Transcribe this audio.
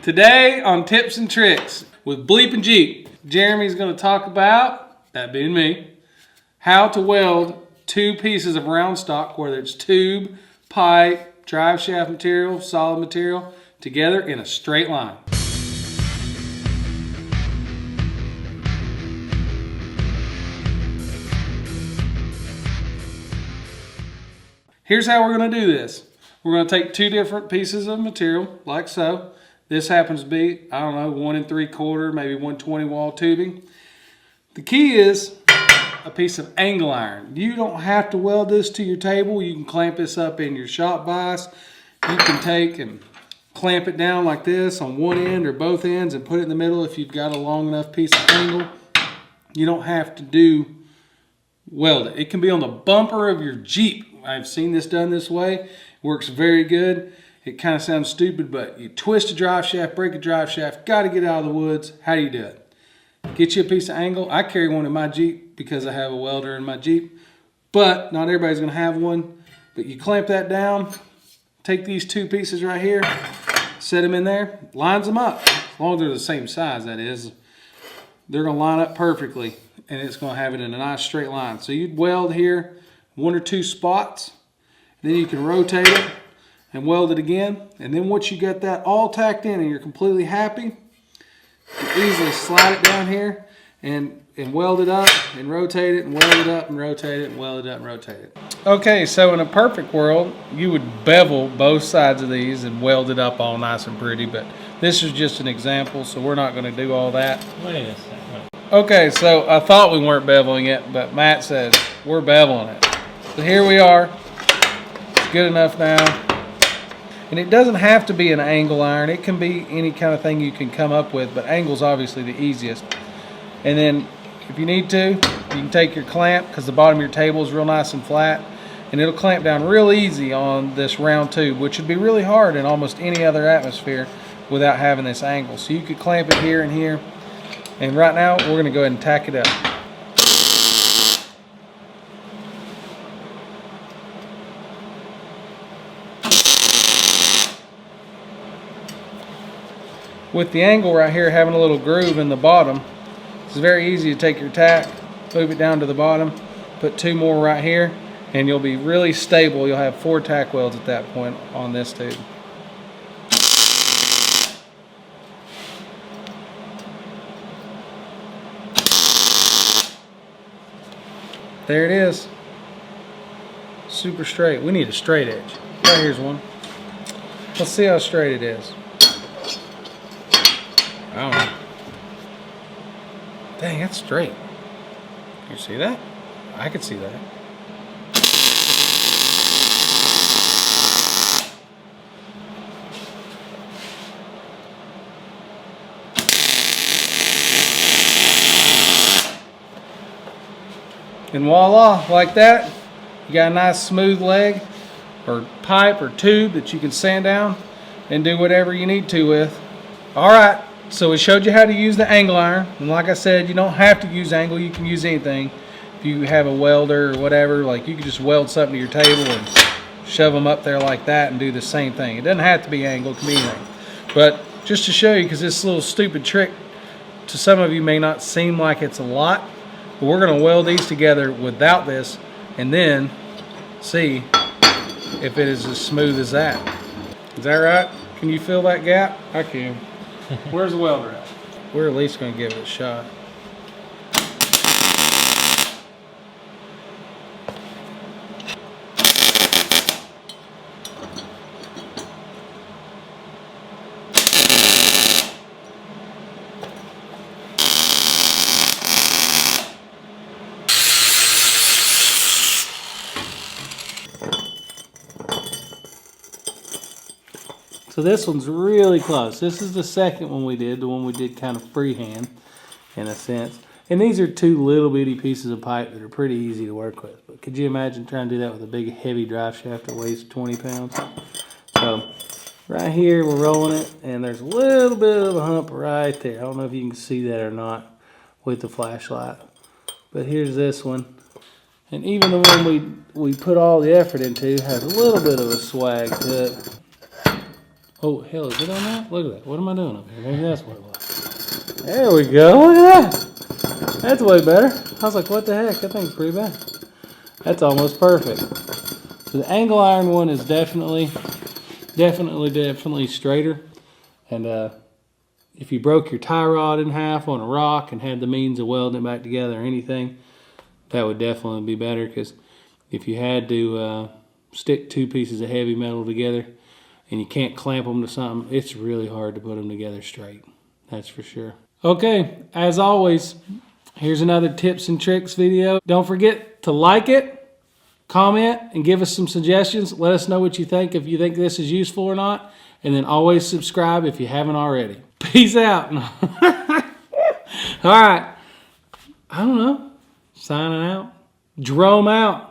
Today on Tips and Tricks with BleepinJeep, Jeremy's going to talk about, that being me, how to weld two pieces of round stock, whether it's tube, pipe, drive shaft material, solid material, together in a straight line. Here's how we're going to do this. We're going to take two different pieces of material, like so. This happens to be, I don't know, 1 3/4, maybe 120 wall tubing. The key is a piece of angle iron. You don't have to weld this to your table. You can clamp this up in your shop vise. You can take and clamp it down like this on one end or both ends and put it in the middle if you've got a long enough piece of angle. You don't have to weld it. It can be on the bumper of your Jeep. I've seen this done this way. Works very good. It kind of sounds stupid, but you twist a drive shaft, break a drive shaft, got to get out of the woods. How do you do it? Get you a piece of angle. I carry one in my Jeep because I have a welder in my Jeep, but not everybody's going to have one. But you clamp that down, take these two pieces right here, set them in there, lines them up. As long as they're the same size, that is. They're going to line up perfectly, and it's going to have it in a nice straight line. So you'd weld here 1 or 2 spots, then you can rotate it and weld it again. And then once you get that all tacked in and you're completely happy, you can easily slide it down here and weld it up and rotate it and weld it up and rotate it and weld it up and rotate it. Okay, so in a perfect world, you would bevel both sides of these and weld it up all nice and pretty, but this is just an example, so we're not going to do all that. Wait a second. Okay, so I thought we weren't beveling it, but Matt says we're beveling it. So here we are. It's good enough now. And it doesn't have to be an angle iron. It can be any kind of thing you can come up with, but angle's obviously the easiest. And then if you need to, you can take your clamp, because the bottom of your table is real nice and flat, and it'll clamp down real easy on this round tube, which would be really hard in almost any other atmosphere without having this angle. So you could clamp it here and here. And right now, we're going to go ahead and tack it up. With the angle right here having a little groove in the bottom, it's very easy to take your tack, move it down to the bottom, put 2 more right here, and you'll be really stable. You'll have 4 tack welds at that point on this tube. There it is. Super straight. We need a straight edge. Right here's one. Let's see how straight it is. I don't know. Dang, that's straight. You see that? I could see that. And voila, like that, you got a nice smooth leg or pipe or tube that you can sand down and do whatever you need to with. All right. So we showed you how to use the angle iron, and like I said, you don't have to use angle. You can use anything. If you have a welder or whatever, like you can just weld something to your table and shove them up there like that and do the same thing. It doesn't have to be angle, it can be anything. But just to show you, because this little stupid trick to some of you may not seem like it's a lot, but we're going to weld these together without this and then see if it is as smooth as that. Is that right? Can you feel that gap? I can. Where's the welder at? We're at least going to give it a shot. So this one's really close. This is the second one we did, the one we did kind of freehand in a sense. And these are 2 little bitty pieces of pipe that are pretty easy to work with. But could you imagine trying to do that with a big heavy drive shaft that weighs 20 pounds? So right here we're rolling it, and there's a little bit of a hump right there. I don't know if you can see that or not with the flashlight. But here's this one. And even the one we put all the effort into has a little bit of a swag to it. Oh, hell, is it on that? Look at that. What am I doing up here? Maybe that's what it was. There we go. Look at that. That's way better. I was like, what the heck? That thing's pretty bad. That's almost perfect. So the angle iron one is definitely straighter. And if you broke your tie rod in half on a rock and had the means of welding it back together or anything, that would definitely be better, because if you had to stick two pieces of heavy metal together and you can't clamp them to something, it's really hard to put them together straight. That's for sure. Okay, as always, here's another tips and tricks video. Don't forget to like it, comment, and give us some suggestions. Let us know what you think, if you think this is useful or not. And then always subscribe if you haven't already. Peace out. All right. I don't know. Signing out. Jerome out.